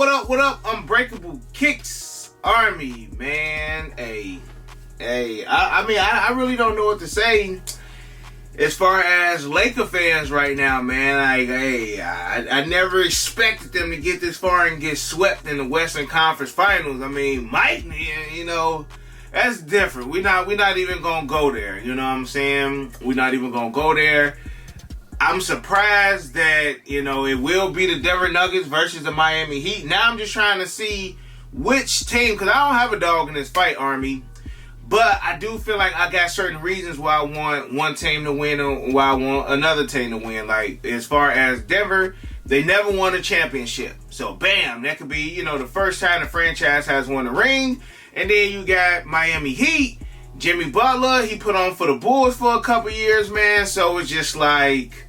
what up, Unbreakable Kicks Army, man. I mean, I really don't know what to say as far as Laker fans right now, man. Like, hey, I never expected them to get this far and get swept in the Western Conference Finals. I mean, Mike, you know, that's different. We're not even gonna go there. You know what I'm saying? We're not even gonna go there. I'm surprised that, you know, it will be the Denver Nuggets versus the Miami Heat. Now I'm just trying to see which team, because I don't have a dog in this fight, Army. But I do feel like I got certain reasons why I want one team to win and why I want another team to win. Like, as far as Denver, they never won a championship. So, bam, that could be, you know, the first time the franchise has won a ring. And then you got Miami Heat. Jimmy Butler, he put on for the Bulls for a couple years, man. So, it's just like,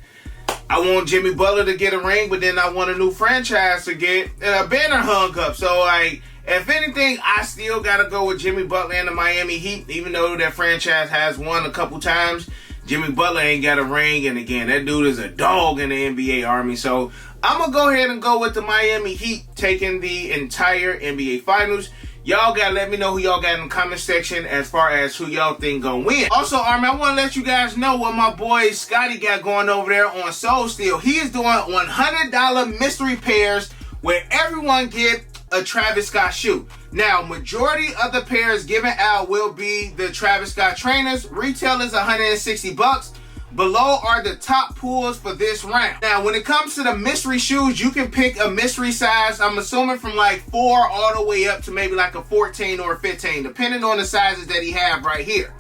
I want Jimmy Butler to get a ring, but then I want a new franchise to get a banner hung up. So, like, if anything, I still got to go with Jimmy Butler and the Miami Heat, even though that franchise has won a couple times. Jimmy Butler ain't got a ring, and again, that dude is a dog in the NBA, Army. So, I'm going to go ahead and go with the Miami Heat taking the entire NBA Finals. Y'all got to let me know who y'all got in the comment section as far as who y'all think gonna win. Also, Army, I want to let you guys know what my boy Scotty got going over there on Soul Steal. He is doing $100 mystery pairs where everyone get a Travis Scott shoe. Now, majority of the pairs given out will be the Travis Scott trainers. Retail is $160. Below are the top pulls for this round. Now, when it comes to the mystery shoes, you can pick a mystery size. I'm assuming from like 4 all the way up to maybe like a 14 or a 15, depending on the sizes that he have right here.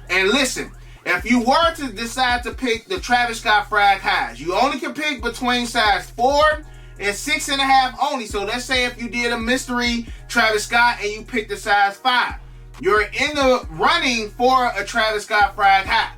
And listen, if you were to decide to pick the Travis Scott Frag Highs, you only can pick between size 4 and 6.5 only. So let's say if you did a mystery Travis Scott and you picked the size 5, you're in the running for a Travis Scott Frag High.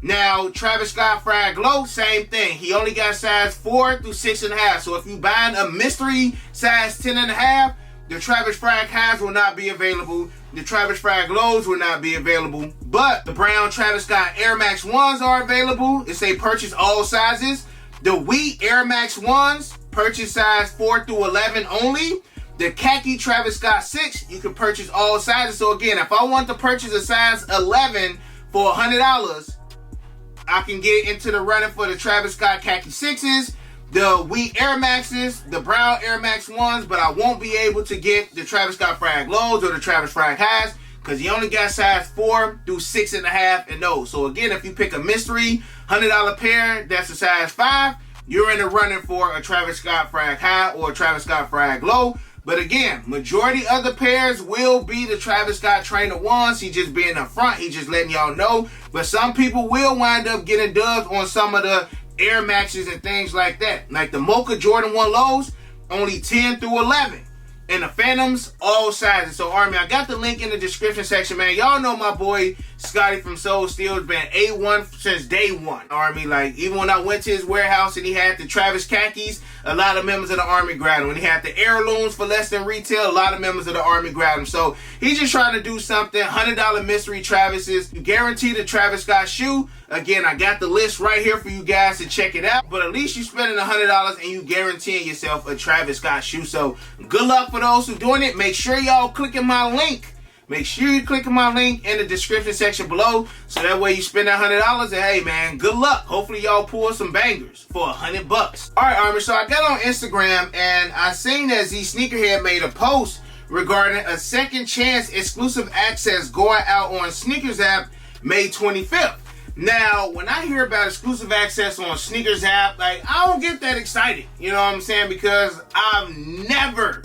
Now, Travis Scott Frag Low, same thing. He only got size 4 through 6.5. So if you buying a mystery size 10.5, the Travis Frag Highs will not be available. The Travis Frag Lows will not be available. But the brown Travis Scott Air Max 1s are available. It say purchase all sizes. The wheat Air Max 1s, purchase size 4 through 11 only. The khaki Travis Scott 6, you can purchase all sizes. So again, if I want to purchase a size 11 for $100, I can get into the running for the Travis Scott khaki 6s, the wheat Air Maxes, the brown Air Max 1s, but I won't be able to get the Travis Scott Frag Lows or the Travis Frag Highs because he only got size 4 through 6.5 in those. So again, if you pick a mystery $100 pair that's a size 5, you're in the running for a Travis Scott Frag High or a Travis Scott Frag Low. But again, majority of the pairs will be the Travis Scott Trainer 1s. He just being up front. He just letting y'all know. But some people will wind up getting dubs on some of the Air Maxes and things like that. Like the Mocha Jordan 1 Lows, only 10 through 11. And the Phantoms, all sizes. So, Army, I got the link in the description section, man. Y'all know my boy Scotty from Soul Steal has been A1 since day one. Army, like, even when I went to his warehouse and he had the Travis khakis, a lot of members of the Army grabbed him. When he had the heirlooms for less than retail, a lot of members of the Army grabbed him. So, he's just trying to do something. $100 mystery Travises. You guarantee the Travis Scott shoe. Again, I got the list right here for you guys to check it out. But at least you're spending $100 and you guaranteeing yourself a Travis Scott shoe. So, good luck for those who doing it. Make sure y'all clicking my link. Make sure you click my link in the description section below. So that way you spend that $100 and hey, man, good luck. Hopefully y'all pull some bangers for $100. All right, Army. So I got on Instagram and I seen that Z Sneakerhead made a post regarding a second chance exclusive access going out on Sneakers app May 25th. Now, when I hear about exclusive access on Sneakers app, like, I don't get that excited. You know what I'm saying? Because I've never,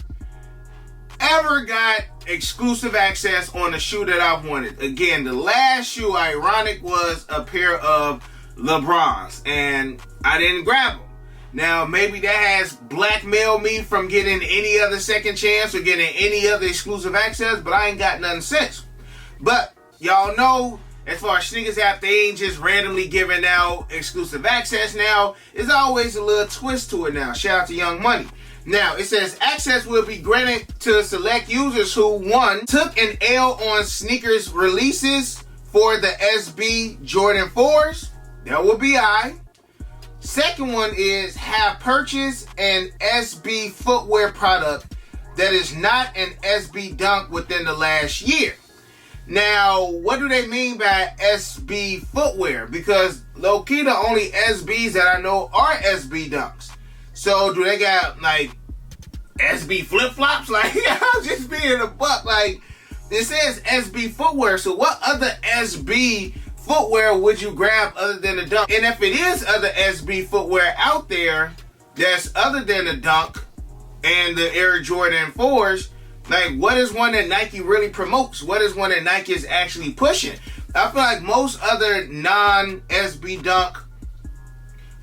ever got exclusive access on a shoe that I've wanted. Again, the last shoe, ironic, was a pair of LeBrons, and I didn't grab them. Now, maybe that has blackmailed me from getting any other second chance or getting any other exclusive access, but I ain't got nothing since. But y'all know, as far as Sneakers app, they ain't just randomly giving out exclusive access now. There's always a little twist to it now. Shout out to Young Money. Now, it says access will be granted to select users who, 1, took an L on sneakers releases for the SB Jordan 4s. That will be I. Second one is have purchased an SB footwear product that is not an SB Dunk within the last year. Now, what do they mean by SB footwear? Because low-key, the only SBs that I know are SB Dunks. So, do they got, like, SB flip-flops? Like, I'm just being a buck. Like, it says SB footwear. So, what other SB footwear would you grab other than the Dunk? And if it is other SB footwear out there that's other than the Dunk and the Air Jordan 4s, like, what is one that Nike really promotes? What is one that Nike is actually pushing? I feel like most other non-SB Dunk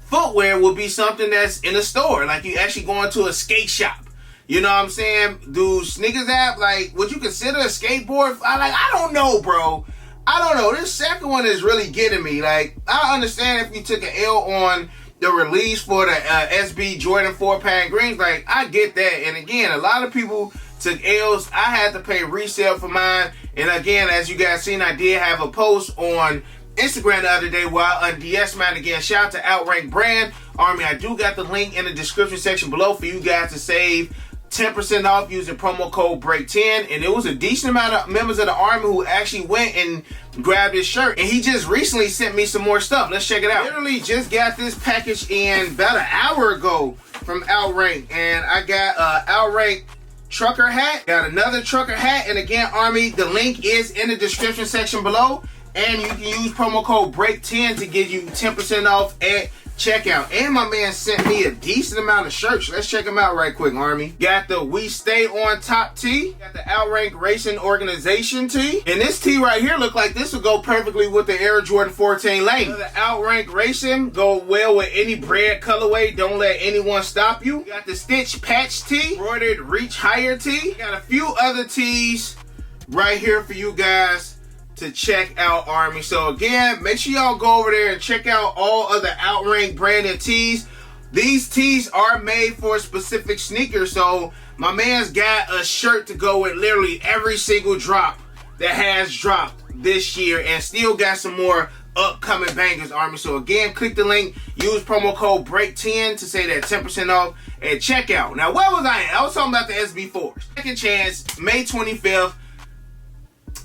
footwear will be something that's in a store. Like, you actually go into a skate shop. You know what I'm saying? Do sneakers app, like, would you consider a skateboard? I don't know, bro. I don't know. This second one is really getting me. Like, I understand if you took an L on the release for the SB Jordan 4-pack greens. Like, I get that. And again, a lot of people took L's. I had to pay resale for mine. And again, as you guys seen, I did have a post on Instagram the other day while on DS Man. Again, shout out to Outrank Brand Army. I do got the link in the description section below for you guys to save 10% off using promo code BREAK10. And it was a decent amount of members of the Army who actually went and grabbed this shirt. And he just recently sent me some more stuff. Let's check it out. Literally just got this package in about an hour ago from Outrank. And I got Outrank trucker hat. Got another trucker hat. And again, Army, the link is in the description section below. And you can use promo code BREAK10 to get you 10% off at checkout. And my man sent me a decent amount of shirts. Let's check them out right quick, Army. Got the We Stay On Top tee. Got the Outrank Racing Organization tee. And this tee right here look like this would go perfectly with the Air Jordan 14 lane. The Outrank Racing go well with any bread colorway. Don't let anyone stop you. Got the Stitch Patch tee. Embroidered Reach Higher tee. Got a few other tees right here for you guys to check out, Army. So again, make sure y'all go over there and check out all of the Outrank branded tees. These tees are made for specific sneakers, so my man's got a shirt to go with literally every single drop that has dropped this year, and still got some more upcoming bangers, Army. So again, click the link, use promo code BREAK10 to say that 10% off at checkout. Now, where was I at? I was talking about the SB4s. Second chance, May 25th.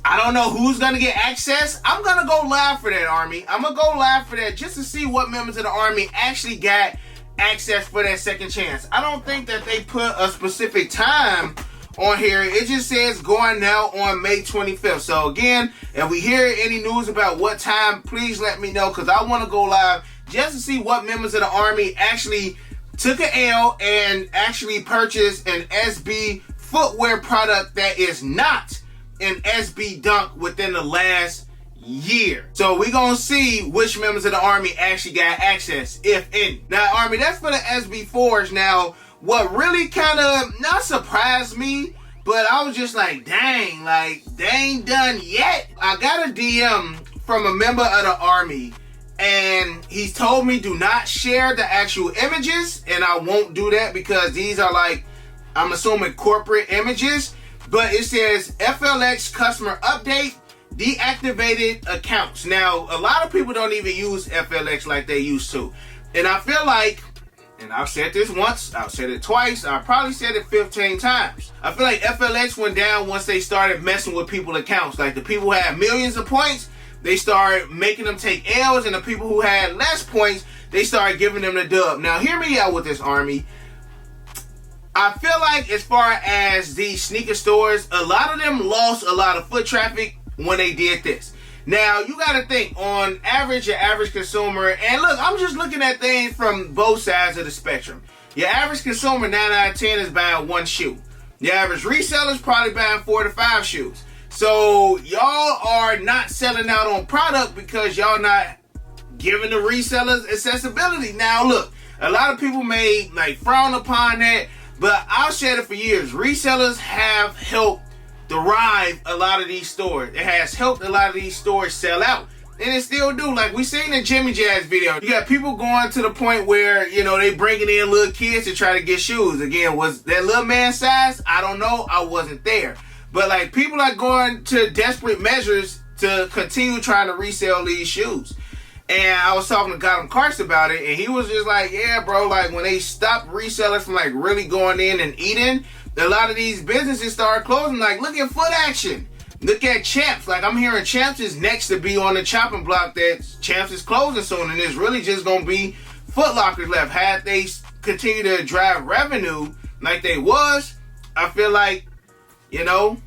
I don't know who's going to get access. I'm going to go live for that, Army. I'm going to go live for that just to see what members of the Army actually got access for that second chance. I don't think that they put a specific time on here. It just says going out on May 25th. So again, if we hear any news about what time, please let me know, because I want to go live just to see what members of the Army actually took an L and actually purchased an SB footwear product that is not an SB Dunk within the last year. So we gonna see which members of the Army actually got access, if any. Now, Army, that's for the SB4s. Now, what really kind of not surprised me, but I was just like, dang, like, they ain't done yet. I got a DM from a member of the Army, and he's told me do not share the actual images, and I won't do that because these are, like, I'm assuming corporate images. But it says FLX customer update, deactivated accounts. Now, a lot of people don't even use FLX like they used to. And I feel like, and I've said this once, I've said it twice, I've probably said it 15 times. I feel like FLX went down once they started messing with people's accounts. Like, the people who had millions of points, they started making them take L's, and the people who had less points, they started giving them the dub. Now, hear me out with this, Army. I feel like as far as these sneaker stores, a lot of them lost a lot of foot traffic when they did this. Now, you got to think, on average, your average consumer, and look, I'm just looking at things from both sides of the spectrum. Your average consumer, 9 out of 10, is buying one shoe. Your average reseller is probably buying 4 to 5 shoes. So, y'all are not selling out on product because y'all not giving the resellers accessibility. Now, look, a lot of people may, like, frown upon that. But I've said it for years. Resellers have helped drive a lot of these stores. It has helped a lot of these stores sell out. And it still do. Like we seen in Jimmy Jazz video. You got people going to the point where, you know, they bringing in little kids to try to get shoes. Again, was that little man size? I don't know. I wasn't there. But like, people are going to desperate measures to continue trying to resell these shoes. And I was talking to Gotham Carts about it, and he was just like, yeah, bro, like when they stopped resellers from like really going in and eating, a lot of these businesses started closing. Like, look at Foot Action. Look at Champs. Like, I'm hearing Champs is next to be on the chopping block, that Champs is closing soon, and it's really just going to be Footlocker left. Had they continue to drive revenue like they was, I feel like, you know,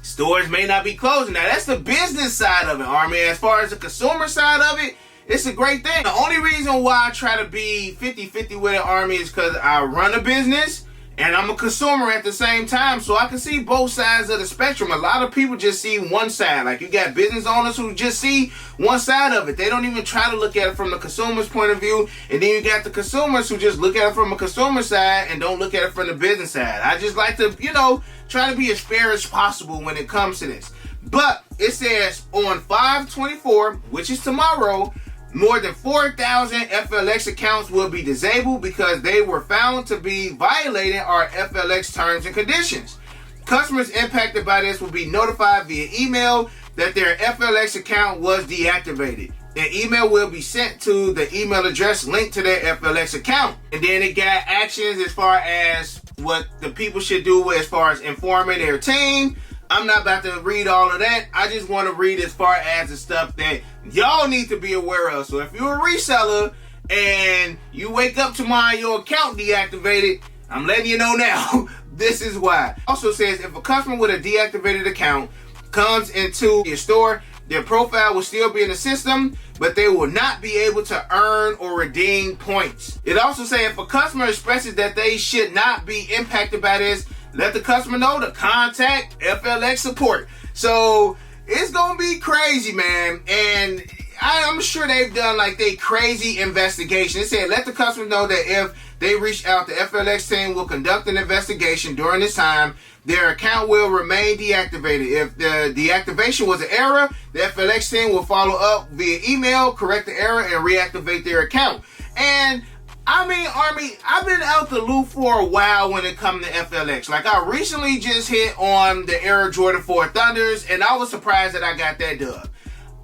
stores may not be closing. Now, that's the business side of it, Army. As far as the consumer side of it, it's a great thing. The only reason why I try to be 50-50 with it, Army, is because I run a business and I'm a consumer at the same time, so I can see both sides of the spectrum. A lot of people just see one side. Like, you got business owners who just see one side of it. They don't even try to look at it from the consumer's point of view. And then you got the consumers who just look at it from a consumer side and don't look at it from the business side. I just like to, you know, try to be as fair as possible when it comes to this. But it says on 5/24, which is tomorrow, more than 4,000 FLX accounts will be disabled because they were found to be violating our FLX terms and conditions. Customers impacted by this will be notified via email that their FLX account was deactivated. An email will be sent to the email address linked to their FLX account. And then it got actions as far as what the people should do as far as informing their team. I'm not about to read all of that. I just want to read as far as the stuff that y'all need to be aware of. So if you're a reseller and you wake up tomorrow, your account deactivated, I'm letting you know now, this is why. Also says if a customer with a deactivated account comes into your store, their profile will still be in the system, but they will not be able to earn or redeem points. It also says if a customer expresses that they should not be impacted by this, let the customer know to contact FLX support. So it's gonna be crazy, man. And I'm sure they've done like they crazy investigation. It said let the customer know that if they reach out, the FLX team will conduct an investigation during this time. Their account will remain deactivated. If the deactivation was an error, the FLX team will follow up via email, correct the error, and reactivate their account. And I mean, Army, I've been out the loop for a while when it comes to FLX. Like, I recently just hit on the Air Jordan 4 Thunders, and I was surprised that I got that dub.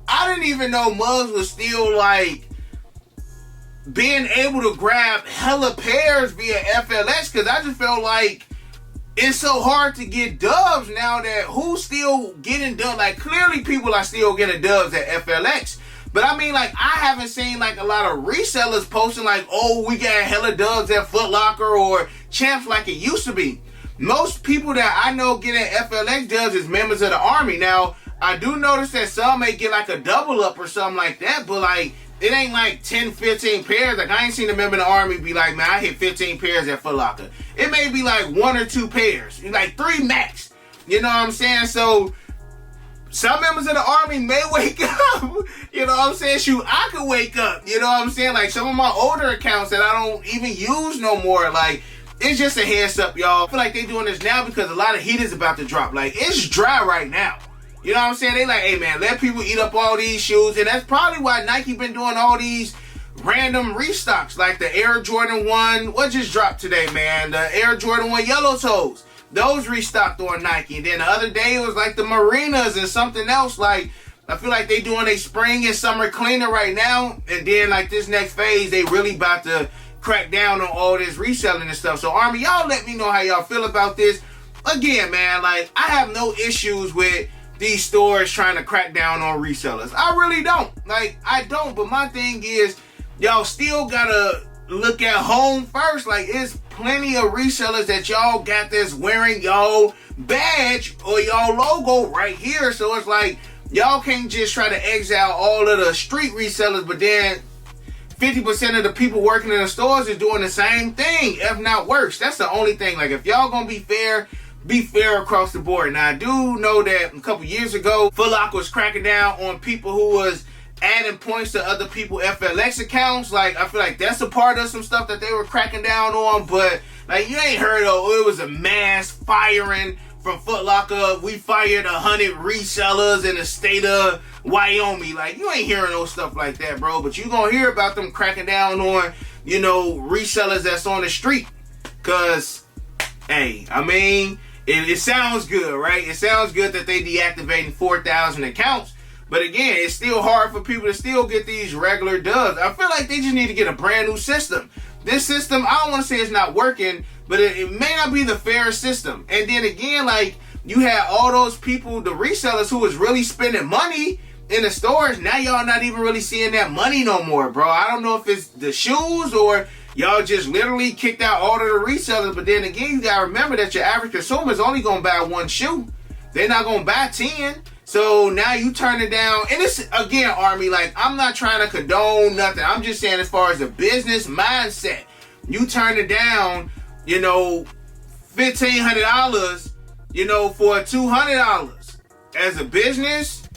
I didn't even know Mugs was still, like, being able to grab hella pairs via FLX, because I just felt like it's so hard to get dubs now that who's still getting dubs? Like, clearly people are still getting dubs at FLX. But I mean, like, I haven't seen, like, a lot of resellers posting, like, oh, we got hella dubs at Footlocker or Champs like it used to be. Most people that I know getting FLX dubs is members of the Army. Now, I do notice that some may get, like, a double up or something like that, but, like, it ain't, like, 10, 15 pairs. Like, I ain't seen a member of the Army be like, man, I hit 15 pairs at Footlocker. It may be, like, 1 or 2 pairs. Like, 3 max. You know what I'm saying? So some members of the Army may wake up, you know what I'm saying? Shoot, I could wake up, you know what I'm saying? Like, some of my older accounts that I don't even use no more, like, it's just a heads up, y'all. I feel like they doing this now because a lot of heat is about to drop. Like, it's dry right now. You know what I'm saying? They like, hey, man, let people eat up all these shoes. And that's probably why Nike been doing all these random restocks, like the Air Jordan 1. What just dropped today, man? The Air Jordan 1 Yellow Toes. Those restocked on Nike. And then the other day it was like the Marinas and something else. Like, I feel like they doing a spring and summer cleaner right now. And then like this next phase, they really about to crack down on all this reselling and stuff. So Army, y'all let me know how y'all feel about this. Again, man, like, I have no issues with these stores trying to crack down on resellers. I really don't. Like, I don't. But my thing is, y'all still gotta look at home first. Like, it's plenty of resellers that y'all got this wearing y'all badge or y'all logo right here. So it's like, y'all can't just try to exile all of the street resellers, but then 50% of the people working in the stores is doing the same thing, if not worse. That's the only thing. Like, if y'all gonna be fair across the board. Now, I do know that a couple years ago, Footlocker was cracking down on people who was adding points to other people's FLX accounts. Like, I feel like that's a part of some stuff that they were cracking down on. But, like, you ain't heard of it was a mass firing from Footlocker. We fired 100 resellers in the state of Wyoming. Like, you ain't hearing no stuff like that, bro. But you gonna hear about them cracking down on, you know, resellers that's on the street. Because, hey, I mean, it sounds good, right? It sounds good that they deactivating 4,000 accounts. But again, it's still hard for people to still get these regular dubs. I feel like they just need to get a brand new system. This system, I don't want to say it's not working, but it may not be the fairest system. And then again, like, you had all those people, the resellers, who was really spending money in the stores. Now y'all not even really seeing that money no more, bro. I don't know if it's the shoes or y'all just literally kicked out all of the resellers. But then again, you gotta remember that your average consumer is only gonna buy one shoe. They're not gonna buy 10. So now you turn it down. And it's, again, Army, like, I'm not trying to condone nothing. I'm just saying, as far as a business mindset, you turn it down, you know, $1,500, you know, for $200. As a business,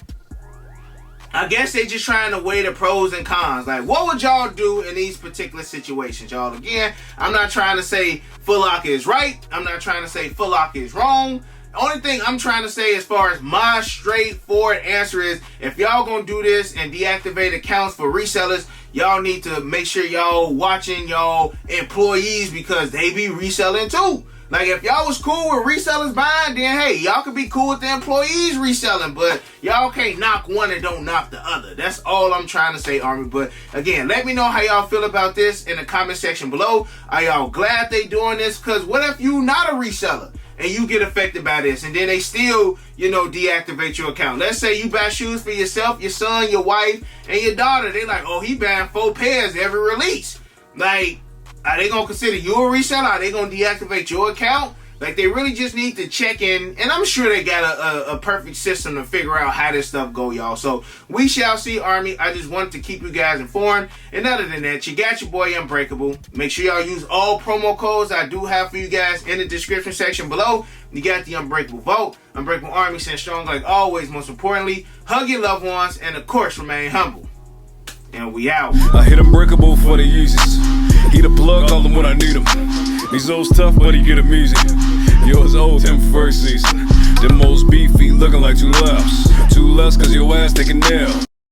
I guess they just trying to weigh the pros and cons. Like, what would y'all do in these particular situations, y'all? Again, I'm not trying to say Footlocker is right. I'm not trying to say Footlocker is wrong. Only thing I'm trying to say, as far as my straightforward answer, is if y'all gonna do this and deactivate accounts for resellers, y'all need to make sure y'all watching y'all employees, because they be reselling too. Like, if y'all was cool with resellers buying, then hey, y'all could be cool with the employees reselling, but y'all can't knock one and don't knock the other. That's all I'm trying to say, Army. But again, let me know how y'all feel about this in the comment section below. Are y'all glad they doing this? Because what if you not a reseller and you get affected by this, and then they still, you know, deactivate your account? Let's say you buy shoes for yourself, your son, your wife, and your daughter. They like, oh, he buying 4 pairs every release. Like, are they gonna consider you a reseller? Are they gonna deactivate your account? Like, they really just need to check in, and I'm sure they got a perfect system to figure out how this stuff go, y'all. So we shall see, Army. I just wanted to keep you guys informed. And other than that, you got your boy Unbreakable. Make sure y'all use all promo codes I do have for you guys in the description section below. You got the Unbreakable Vote. Unbreakable Army, stand strong like always. Most importantly, hug your loved ones, and of course, remain humble. And we out. I hit Unbreakable for the Yeezys. He the plug, call him when I need him. These old's tough, but he get him easy. Yours old, him first season. Them most beefy, looking like 2 lefts. 2 less, cause your ass taking nail.